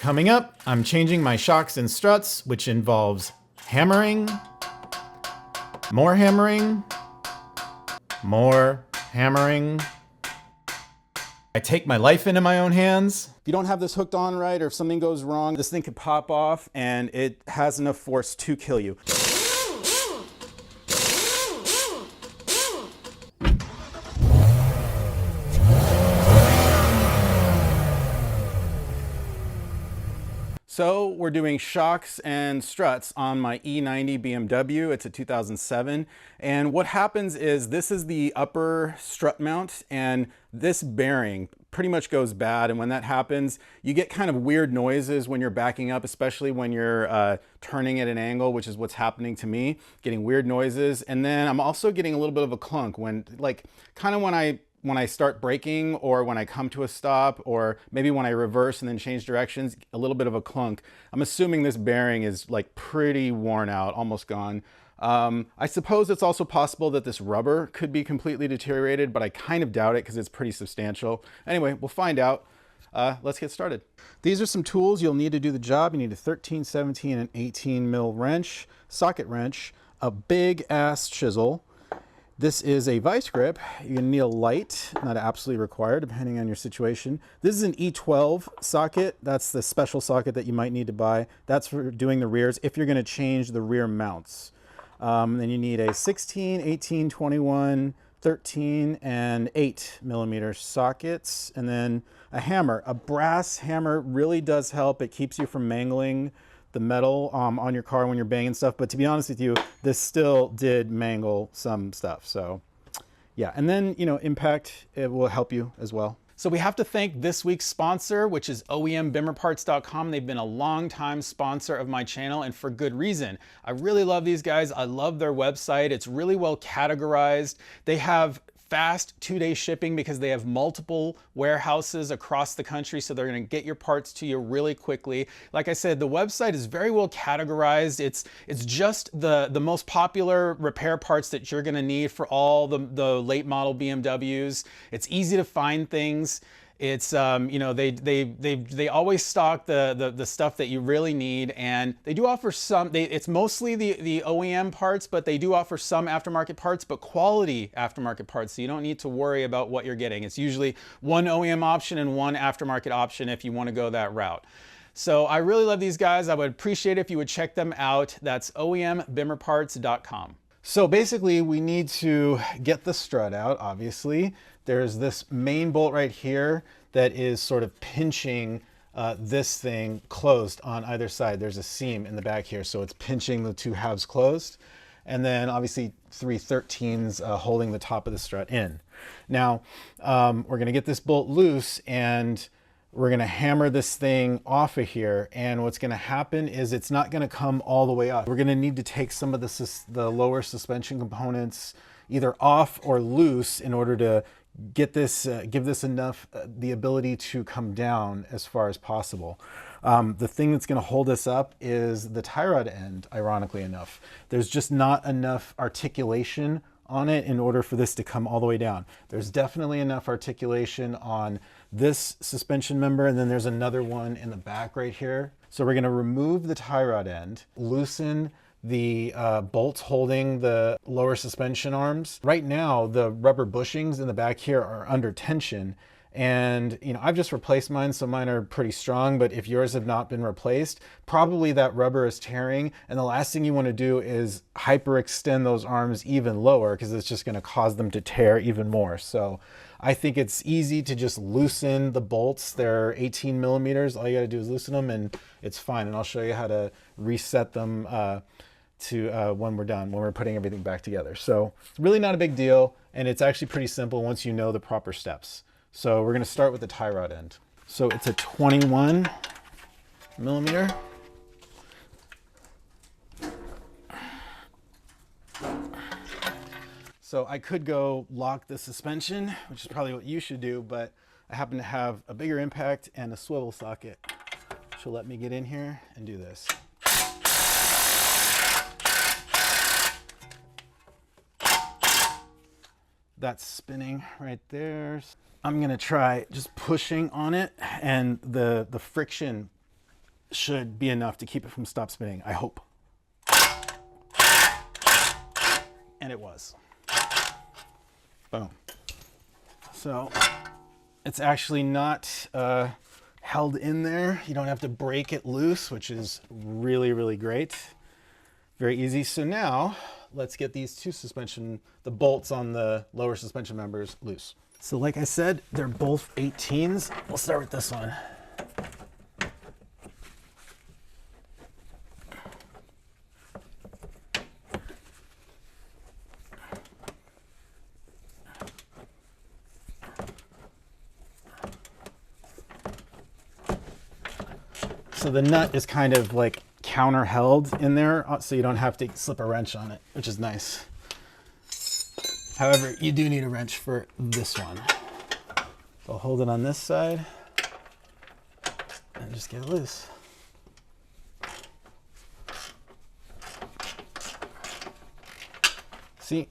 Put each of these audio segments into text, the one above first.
Coming up, I'm changing my shocks and struts, which involves hammering, more hammering, more hammering. I take my life into my own hands. If you don't have this hooked on right, or if something goes wrong, this thing could pop off and it has enough force to kill you. So we're doing shocks and struts on my E90 BMW. It's a 2007. And what happens is this is the upper strut mount, and this bearing pretty much goes bad. And when that happens, you get kind of weird noises when you're backing up, especially when you're turning at an angle, which is what's happening to me, getting weird noises. And then I'm also getting a little bit of a clunk when, like, kind of when I start braking, or when I come to a stop, or maybe when I reverse and then change directions, a little bit of a clunk. I'm assuming this bearing is like pretty worn out, almost gone. I suppose it's also possible that this rubber could be completely deteriorated, but I kind of doubt it because it's pretty substantial. Anyway, we'll find out. Let's get started. These are some tools you'll need to do the job. You need a 13, 17, and 18 mil wrench, socket wrench, a big ass chisel. This is a vice grip. You're gonna need a light, not absolutely required, depending on your situation. This is an E12 socket. That's the special socket that you might need to buy. That's for doing the rears if you're gonna change the rear mounts. Then you need a 16, 18, 21, 13, and 8 millimeter sockets, and then a hammer. A brass hammer really does help. It keeps you from mangling the metal on your car when you're banging stuff, but to be honest with you, this still did mangle some stuff. So yeah, and then, you know, impact, it will help you as well. So we have to thank this week's sponsor, which is OEMBimmerparts.com. They've been a long time sponsor of my channel, and for good reason. I really love these guys. I love their website. It's really well categorized. They have fast 2-day shipping because they have multiple warehouses across the country, so they're going to get your parts to you really quickly. Like I said, the website is very well categorized. It's just the most popular repair parts that you're going to need for all the late model BMWs. It's easy to find things. It's you know, they always stock the stuff that you really need, and they do offer some. It's mostly the OEM parts, but they do offer some aftermarket parts, but quality aftermarket parts. So you don't need to worry about what you're getting. It's usually one OEM option and one aftermarket option if you want to go that route. So I really love these guys. I would appreciate it if you would check them out. That's OEMBimmerparts.com. So basically, we need to get the strut out, obviously. There's this main bolt right here that is sort of pinching this thing closed on either side. There's a seam in the back here, so it's pinching the two halves closed. And then obviously 3 13s holding the top of the strut in. Now, we're gonna get this bolt loose, and we're gonna hammer this thing off of here, and what's gonna happen is it's not gonna come all the way off. We're gonna need to take some of the lower suspension components either off or loose in order to get this, give this enough the ability to come down as far as possible. The thing that's gonna hold us up is the tie rod end, ironically enough. There's just not enough articulation on it in order for this to come all the way down. There's definitely enough articulation on this suspension member, and then there's another one in the back right here. So we're gonna remove the tie rod end, loosen the bolts holding the lower suspension arms. Right now, the rubber bushings in the back here are under tension, and you know, I've just replaced mine, so mine are pretty strong, but if yours have not been replaced, probably that rubber is tearing, and the last thing you want to do is hyperextend those arms even lower, because it's just going to cause them to tear even more. So I think it's easy to just loosen the bolts. They're 18 millimeters. All you got to do is loosen them, and it's fine. And I'll show you how to reset them to when we're done, when we're putting everything back together. So it's really not a big deal, and it's actually pretty simple once you know the proper steps. So we're going to start with the tie rod end. So it's a 21 millimeter. So I could go lock the suspension, which is probably what you should do, but I happen to have a bigger impact and a swivel socket, which will let me get in here and do this. That's spinning right there. I'm gonna try just pushing on it, and the friction should be enough to keep it from stop spinning, I hope. And it was. Boom. So it's actually not held in there. You don't have to break it loose, which is really, really great. Very easy. So now let's get these two the bolts on the lower suspension members loose. So like I said, they're both 18s. We'll start with this one. So the nut is kind of like counter held in there, so you don't have to slip a wrench on it, which is nice. However, you do need a wrench for this one. So I'll hold it on this side and just get it loose. See,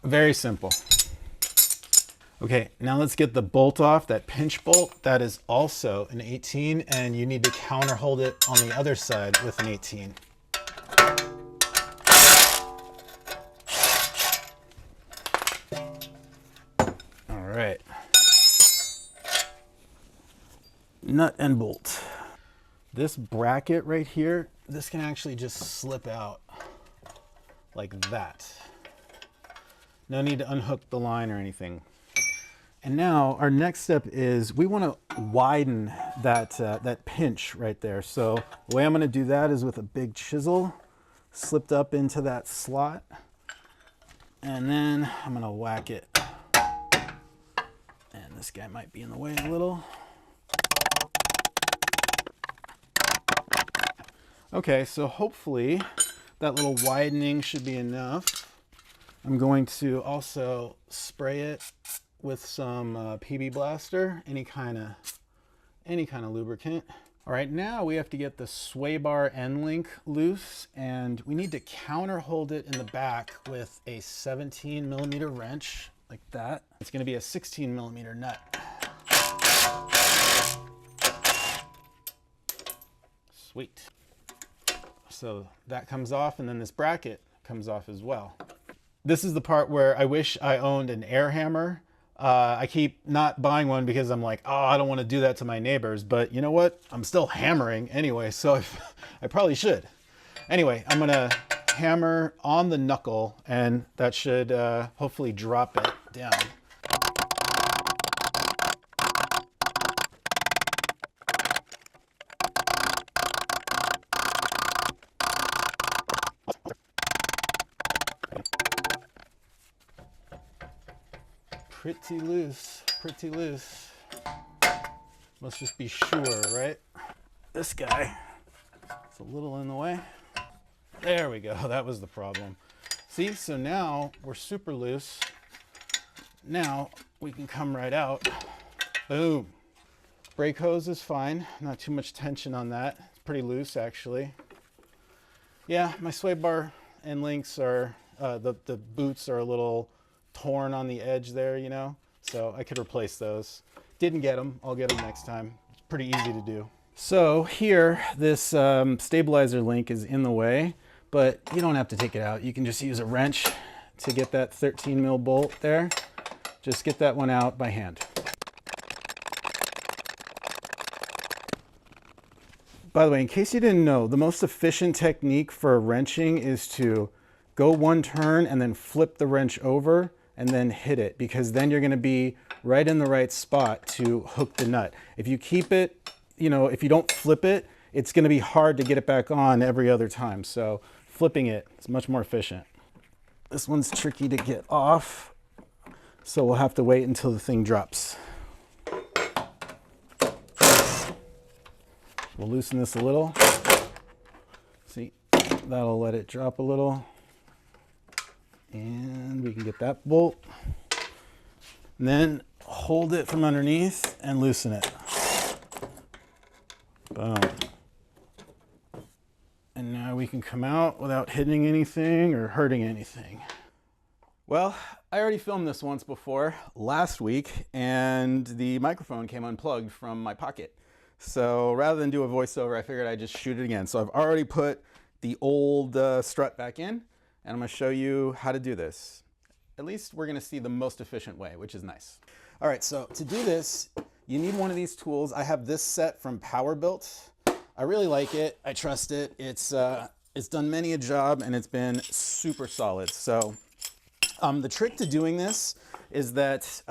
very simple. Okay, now let's get the bolt off, that pinch bolt. That is also an 18, and you need to counter hold it on the other side with an 18. All right. Nut and bolt. This bracket right here, this can actually just slip out like that. No need to unhook the line or anything. And now our next step is we want to widen that pinch right there. So the way I'm going to do that is with a big chisel slipped up into that slot. And then I'm going to whack it. And this guy might be in the way a little. Okay, so hopefully that little widening should be enough. I'm going to also spray it with some Febi blaster, any kind of lubricant. All right, now we have to get the sway bar end link loose, and we need to counter hold it in the back with a 17mm wrench like that. It's going to be a 16mm nut. Sweet. So that comes off, and then this bracket comes off as well. This is the part where I wish I owned an air hammer. I keep not buying one because I'm like, oh, I don't want to do that to my neighbors. But you know what? I'm still hammering anyway, so I probably should. Anyway, I'm going to hammer on the knuckle, and that should hopefully drop it down. Pretty loose, pretty loose. Must just be sure, right? This guy, it's a little in the way. There we go, that was the problem. See, so now we're super loose. Now we can come right out. Boom. Brake hose is fine, not too much tension on that. It's pretty loose actually. Yeah, my sway bar end links are, the boots are a little torn on the edge there, you know, so I could replace those. Didn't get them. I'll get them next time. It's pretty easy to do. So here, this stabilizer link is in the way, but you don't have to take it out. You can just use a wrench to get that 13mm bolt there. Just get that one out by hand. By the way, in case you didn't know, the most efficient technique for wrenching is to go one turn and then flip the wrench over and then hit it, because then you're going to be right in the right spot to hook the nut. If you keep it, you know, if you don't flip it, it's going to be hard to get it back on every other time. So flipping it is much more efficient. This one's tricky to get off, so we'll have to wait until the thing drops. We'll loosen this a little. See, that'll let it drop a little. And we can get that bolt. And then hold it from underneath and loosen it. Boom. And now we can come out without hitting anything or hurting anything. Well, I already filmed this once before, last week, and the microphone came unplugged from my pocket. So rather than do a voiceover, I figured I'd just shoot it again. So I've already put the old strut back in, and I'm gonna show you how to do this. At least we're gonna see the most efficient way, which is nice. All right, so to do this, you need one of these tools. I have this set from Powerbuilt. I really like it, I trust it. It's done many a job and it's been super solid. So the trick to doing this is that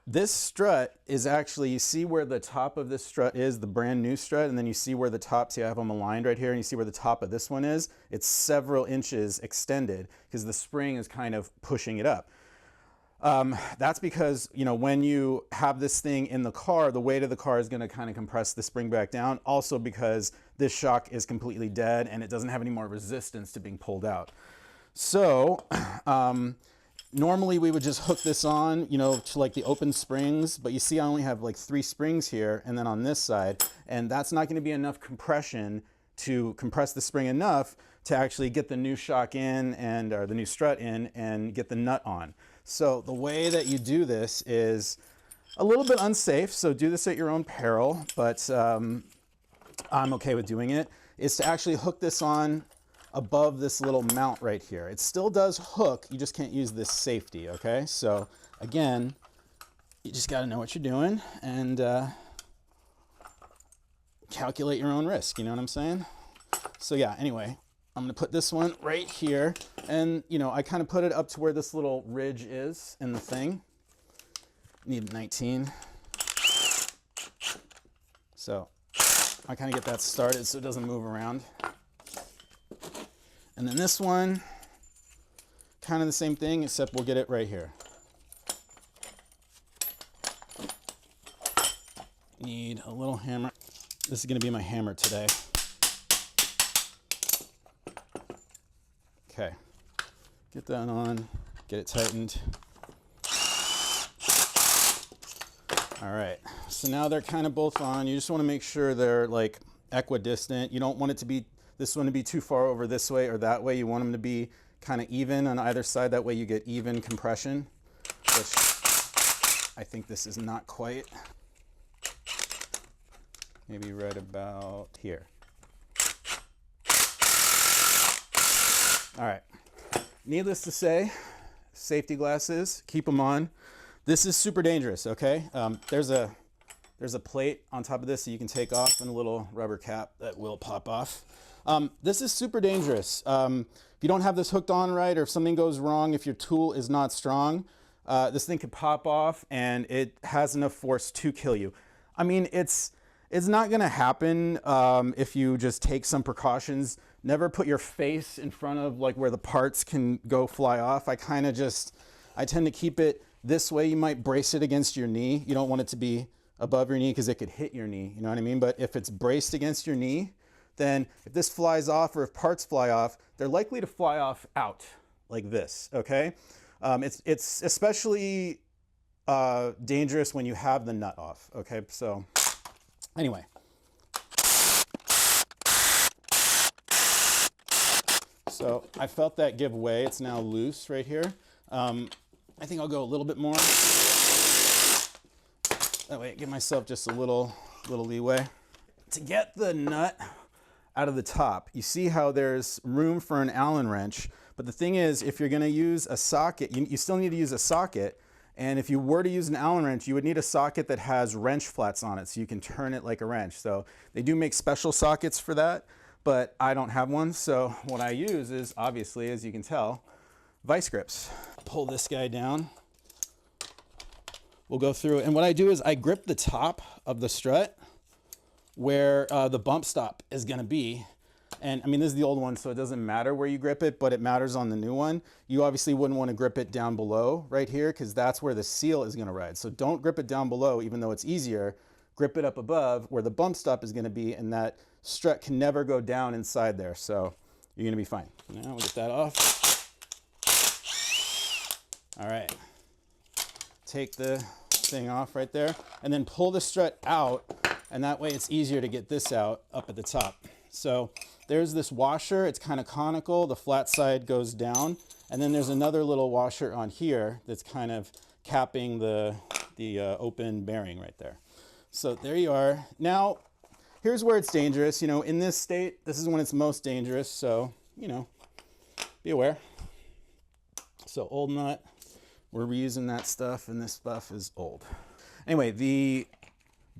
this strut is actually, you see where the top of this strut is, the brand new strut, and then you see where the top, see I have them aligned right here, and you see where the top of this one is? It's several inches extended because the spring is kind of pushing it up. That's because, you know, when you have this thing in the car, the weight of the car is going to kind of compress the spring back down. Also because this shock is completely dead and it doesn't have any more resistance to being pulled out. So, normally we would just hook this on, you know, to like the open springs, but you see I only have like 3 springs here and then on this side, and that's not going to be enough compression to compress the spring enough to actually get the new shock in and or the new strut in and get the nut on. So the way that you do this is a little bit unsafe, so do this at your own peril, but I'm okay with doing it, is to actually hook this on above this little mount right here. It still does hook, you just can't use this safety, okay? So again, you just gotta know what you're doing and calculate your own risk, you know what I'm saying? So yeah, anyway, I'm gonna put this one right here, and you know, I kind of put it up to where this little ridge is in the thing. Need 19. So I kind of get that started so it doesn't move around. And then this one, kind of the same thing, except we'll get it right here. Need a little hammer. This is going to be my hammer today. Okay, get that on, get it tightened. All right, so now they're kind of both on. You just want to make sure they're like equidistant. You don't want it to be this one to be too far over this way or that way. You want them to be kind of even on either side. That way you get even compression, which I think this is not quite. Maybe right about here. All right, needless to say, safety glasses, keep them on. This is super dangerous, okay? There's a plate on top of this that you can take off and a little rubber cap that will pop off. This is super dangerous. If you don't have this hooked on right, or if something goes wrong, if your tool is not strong, this thing could pop off and it has enough force to kill you. I mean, it's not gonna happen if you just take some precautions. Never put your face in front of like where the parts can go fly off. I tend to keep it this way. You might brace it against your knee. You don't want it to be above your knee because it could hit your knee, you know what I mean? But if it's braced against your knee, then if this flies off or if parts fly off, they're likely to fly off out like this, okay? It's especially dangerous when you have the nut off, okay? So anyway. So I felt that give way. It's now loose right here. I think I'll go a little bit more. That way I give myself just a little leeway. To get the nut out of the top, you see how there's room for an Allen wrench, but the thing is, if you're gonna use a socket, you still need to use a socket, and if you were to use an Allen wrench, you would need a socket that has wrench flats on it so you can turn it like a wrench. So they do make special sockets for that, but I don't have one, so what I use is, obviously, as you can tell, vice grips. Pull this guy down. We'll go through it, and what I do is I grip the top of the strut where the bump stop is gonna be. And I mean, this is the old one, so it doesn't matter where you grip it, but it matters on the new one. You obviously wouldn't want to grip it down below right here because that's where the seal is gonna ride. So don't grip it down below, even though it's easier. Grip it up above where the bump stop is gonna be, and that strut can never go down inside there. So you're gonna be fine. Now we'll get that off. All right, take the thing off right there and then pull the strut out, and that way it's easier to get this out up at the top. So there's this washer, it's kind of conical, the flat side goes down, and then there's another little washer on here that's kind of capping the open bearing right there. So there you are. Now, here's where it's dangerous. You know, in this state, this is when it's most dangerous. So, you know, be aware. So old nut, we're reusing that stuff, and this stuff is old. Anyway, the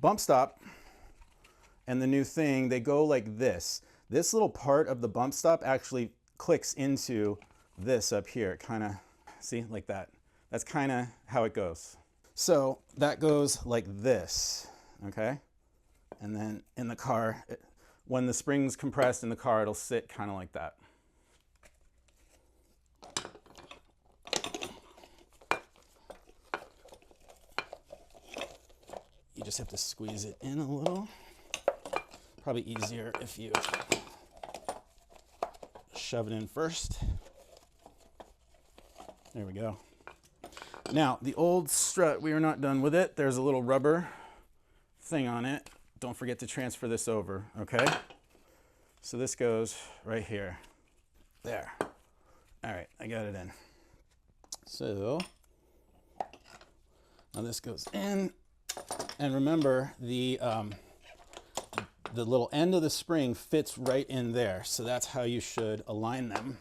bump stop and the new thing, they go like this. This little part of the bump stop actually clicks into this up here. Kind of, see, like that. That's kind of how it goes. So that goes like this, okay? And then in the car, when the spring's compressed in the car, it'll sit kind of like that. You just have to squeeze it in a little. Probably easier if you shove it in first. There we go. Now, the old strut, we are not done with it. There's a little rubber thing on it. Don't forget to transfer this over, okay? So this goes right here. There. All right, I got it in. So now this goes in. And remember, the little end of the spring fits right in there. So that's how you should align them.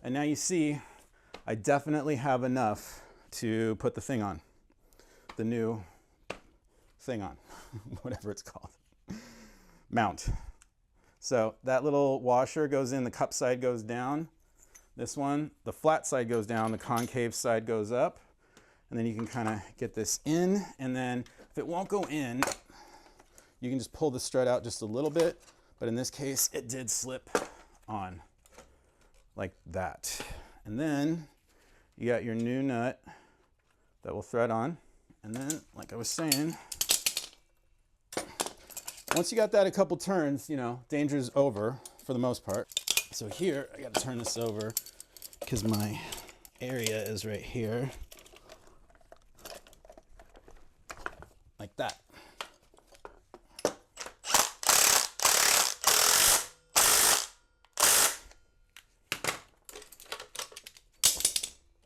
And now you see, I definitely have enough to put the thing on, the new thing on, whatever it's called, mount. So that little washer goes in, the cup side goes down. This one, the flat side goes down, the concave side goes up. And then you can kind of get this in, and then if it won't go in, you can just pull the strut out just a little bit, but in this case, it did slip on like that. And then you got your new nut that will thread on. And then, like I was saying, once you got that a couple turns, you know, danger's over for the most part. So here, I got to turn this over because my area is right here. Like that.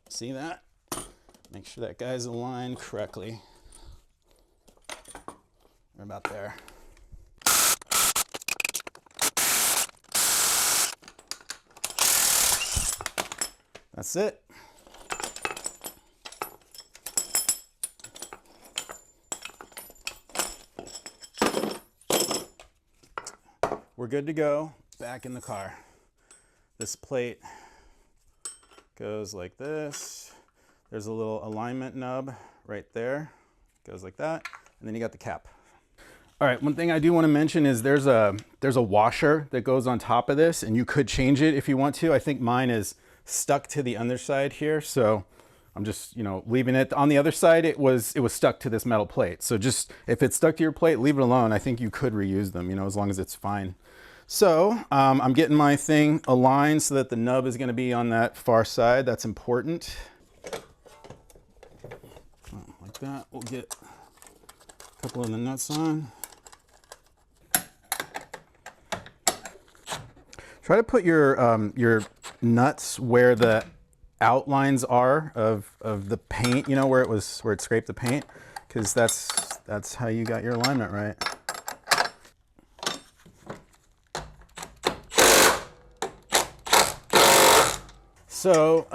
See that? Make sure that guy's aligned correctly. We're about there. That's it. We're good to go. Back in the car. This plate goes like this. There's a little alignment nub right there. Goes like that. And then you got the cap. All right, one thing I do want to mention is there's a washer that goes on top of this, and you could change it if you want to. I think mine is stuck to the underside here, so I'm just, you know, leaving it. On the other side, it was stuck to this metal plate. So just, if it's stuck to your plate, leave it alone. I think you could reuse them, you know, as long as it's fine. So I'm getting my thing aligned so that the nub is going to be on that far side. That's important. Like that. We'll get a couple of the nuts on. Try to put your nuts where the outlines are of the paint, you know, where it scraped the paint, because that's how you got your alignment right. So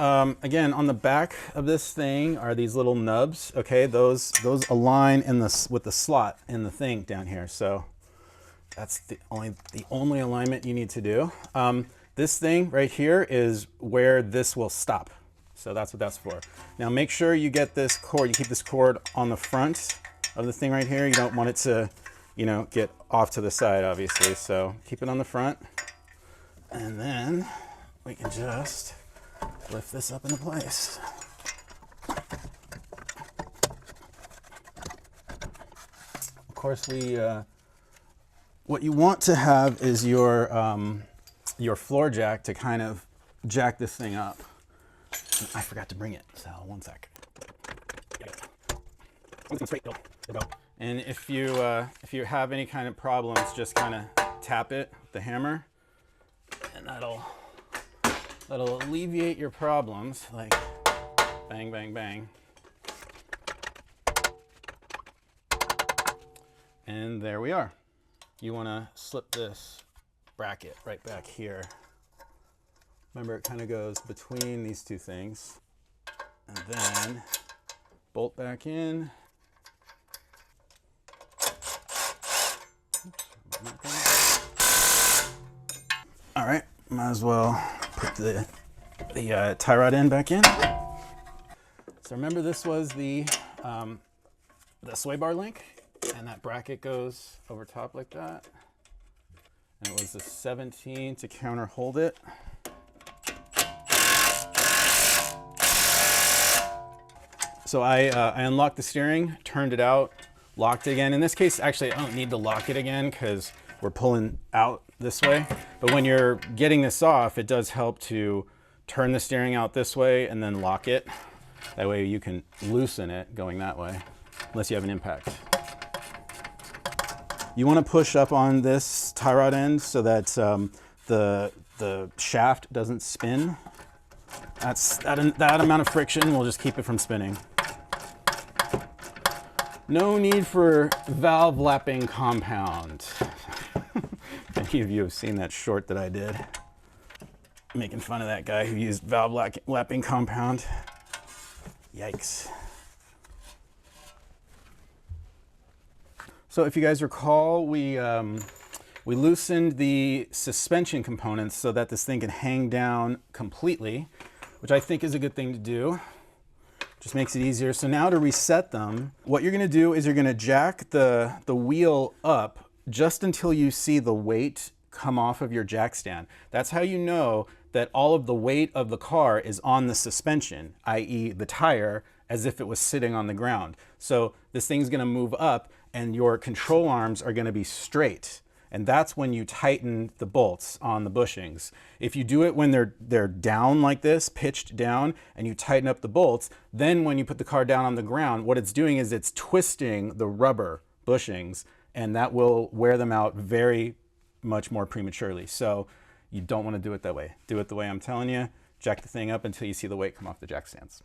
again, on the back of this thing are these little nubs. Okay, those align with the slot in the thing down here. So that's the only alignment you need to do. This thing right here is where this will stop. So that's what that's for. Now make sure you get this cord, you keep this cord on the front of the thing right here. You don't want it to, you know, get off to the side, obviously. So keep it on the front. And then we can just lift this up into place. Of course, what you want to have is your floor jack to kind of jack this thing up. I forgot to bring it, so one sec. And if you have any kind of problems, just kind of tap it with the hammer, and that'll alleviate your problems. Like bang, bang, bang. And there we are. You want to slip this bracket right back here. Remember, it kind of goes between these two things. And then bolt back in. All right, might as well put the tie rod end back in. So remember, this was the sway bar link, and that bracket goes over top like that. And it was the 17 to counter hold it. So I unlocked the steering, turned it out, locked it again. In this case, actually, I don't need to lock it again because we're pulling out this way. But when you're getting this off, it does help to turn the steering out this way and then lock it. That way you can loosen it going that way, unless you have an impact. You want to push up on this tie rod end so that the shaft doesn't spin. That amount of friction will just keep it from spinning. No need for valve lapping compound. Many of you have seen that short that I did, making fun of that guy who used valve lapping compound. Yikes. So if you guys recall, we loosened the suspension components so that this thing can hang down completely, which I think is a good thing to do. Just makes it easier. So now to reset them, what you're gonna do is you're gonna jack the wheel up just until you see the weight come off of your jack stand. That's how you know that all of the weight of the car is on the suspension, i.e. the tire, as if it was sitting on the ground. So this thing's gonna move up and your control arms are gonna be straight. And that's when you tighten the bolts on the bushings. If you do it when they're down like this, pitched down, and you tighten up the bolts, then when you put the car down on the ground, what it's doing is it's twisting the rubber bushings, and that will wear them out very much more prematurely. So you don't want to do it that way. Do it the way I'm telling you. Jack the thing up until you see the weight come off the jack stands.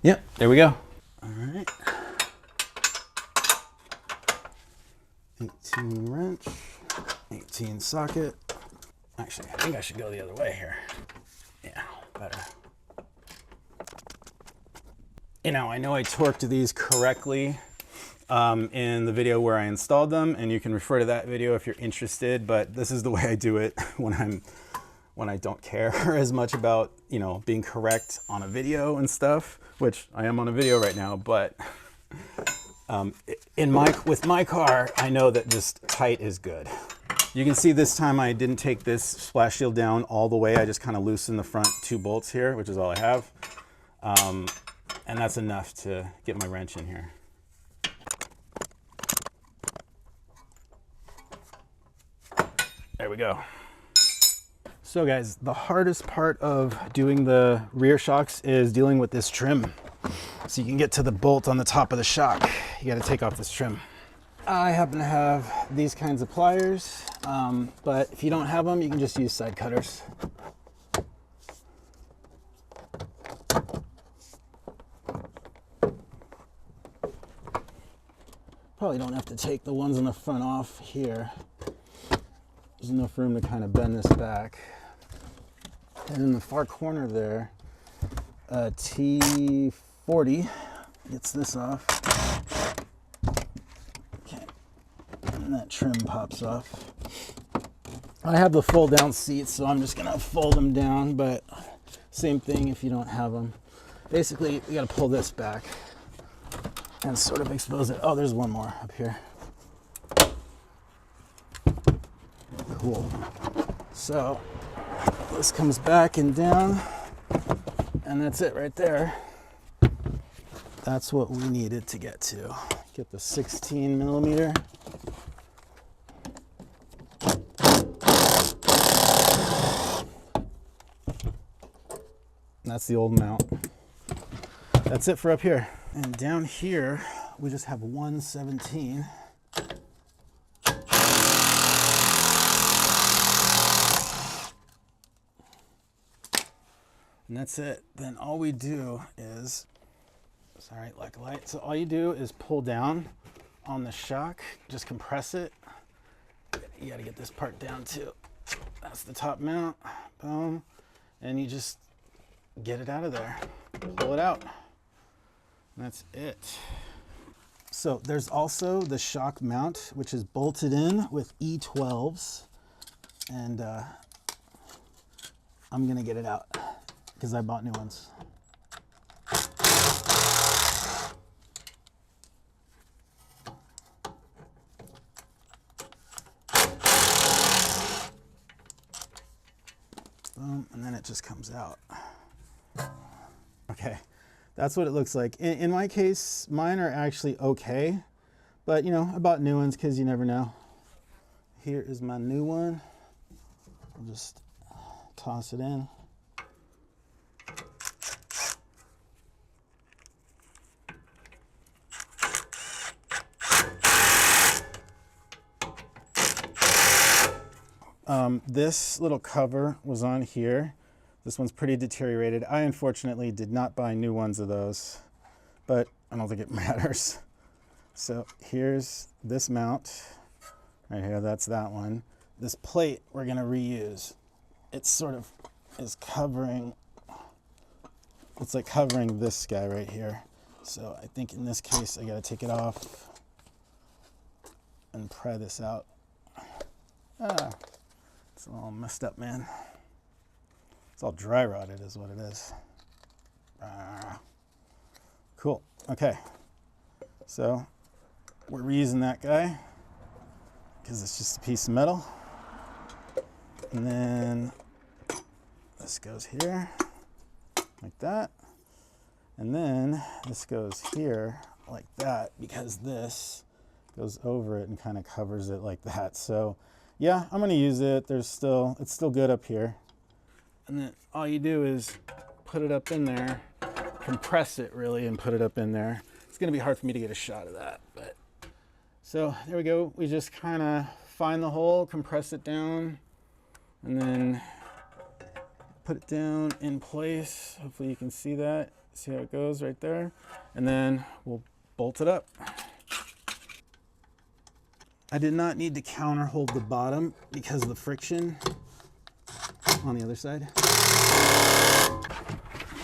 Yep, there we go. All right. 18 wrench, 18 socket. Actually, I think I should go the other way here. Yeah, better. You know, I torqued these correctly in the video where I installed them, and you can refer to that video if you're interested, but this is the way I do it when I don't care as much about, you know, being correct on a video and stuff, which I am on a video right now, but with my car, I know that just tight is good. You can see this time I didn't take this splash shield down all the way. I just kind of loosened the front two bolts here, which is all I have. And that's enough to get my wrench in here. There we go. So guys, the hardest part of doing the rear shocks is dealing with this trim. So you can get to the bolt on the top of the shock. You got to take off this trim. I happen to have these kinds of pliers, but if you don't have them, you can just use side cutters. Probably don't have to take the ones on the front off here. There's enough room to kind of bend this back. And in the far corner there, a T40 gets this off. Okay, and that trim pops off. I have the fold down seats, so I'm just gonna fold them down, but same thing if you don't have them. Basically, you gotta pull this back and sort of expose it. Oh, there's one more up here. Cool. So this comes back and down, and that's it right there. That's what we needed to get to. Get the 16 millimeter. That's the old mount. That's it for up here. And down here, we just have 117. And that's it. Then all we do is Sorry, lack of light. So all you do is pull down on the shock, just compress it. You got to get this part down too. That's the top mount, boom. And you just get it out of there, pull it out. And that's it. So there's also the shock mount, which is bolted in with E12s. And I'm gonna get it out because I bought new ones. Boom, and then it just comes out. Okay, that's what it looks like. In my case, mine are actually okay, but you know, I bought new ones because you never know. Here is my new one. I'll just toss it in. This little cover was on here. This one's pretty deteriorated. I unfortunately did not buy new ones of those, but I don't think it matters. So here's this mount right here. That's that one. This plate we're gonna reuse. It sort of is covering, it's like covering this guy right here. So I think in this case, I gotta take it off and pry this out. It's all messed up, man. It's all dry rotted is what it is. Cool, okay. So we're reusing that guy because it's just a piece of metal. And then this goes here like that. And then this goes here like that because this goes over it and kind of covers it like that. So yeah, I'm gonna use it. It's still good up here. And then all you do is put it up in there, compress it really and put it up in there. It's gonna be hard for me to get a shot of that, but. So there we go. We just kind of find the hole, compress it down, and then put it down in place. Hopefully you can see that. See how it goes right there. And then we'll bolt it up. I did not need to counter hold the bottom because of the friction on the other side.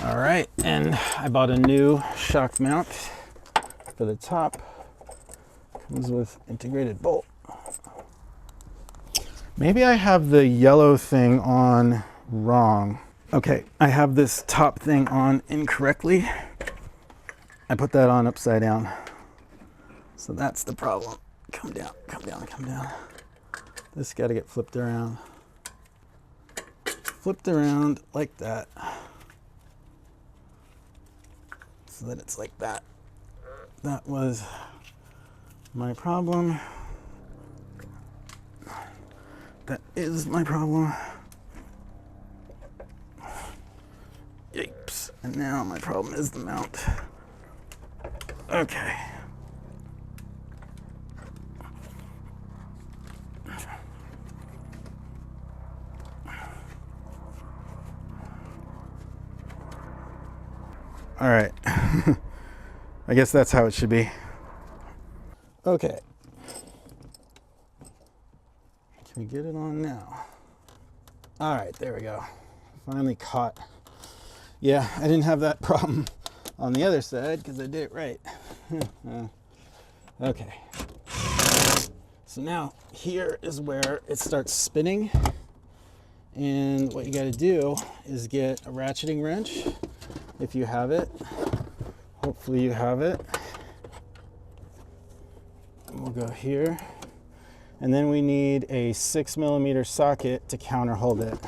All right, and I bought a new shock mount for the top. Comes with integrated bolt. Maybe I have the yellow thing on wrong. Okay, I have this top thing on incorrectly. I put that on upside down. So that's the problem. Come down, come down, come down. This got to get flipped around. Flipped around like that. So that it's like that. That was my problem. That is my problem. Yipes. And now my problem is the mount. Okay. All right. I guess that's how it should be. Okay. Can we get it on now? All right, there we go. Finally caught. Yeah, I didn't have that problem on the other side because I did it right. Okay. So now here is where it starts spinning. And what you got to do is get a ratcheting wrench if you have it. Hopefully you have it. And we'll go here. And then we need a 6mm socket to counter hold it.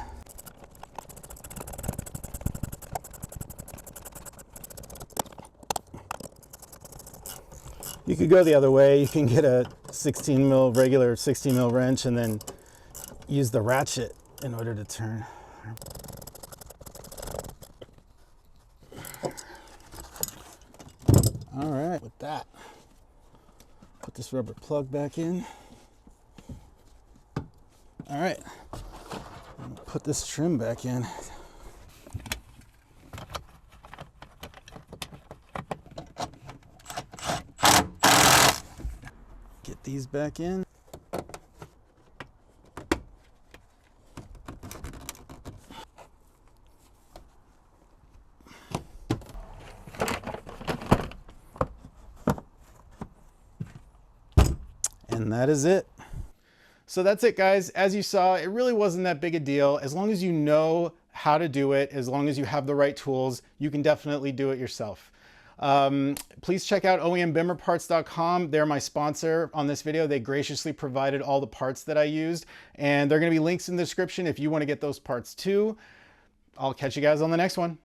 You could go the other way. You can get a 16mm, regular 16mm wrench and then use the ratchet in order to turn. All right, with that, put this rubber plug back in. All right, put this trim back in. these back in. And that is it. So that's it, guys. As you saw, it really wasn't that big a deal. As long as you know how to do it, as long as you have the right tools, you can definitely do it yourself. Please check out OEMBimmerParts.com. They're my sponsor on this video. They graciously provided all the parts that I used, and there are going to be links in the description if you want to get those parts too. I'll catch you guys on the next one.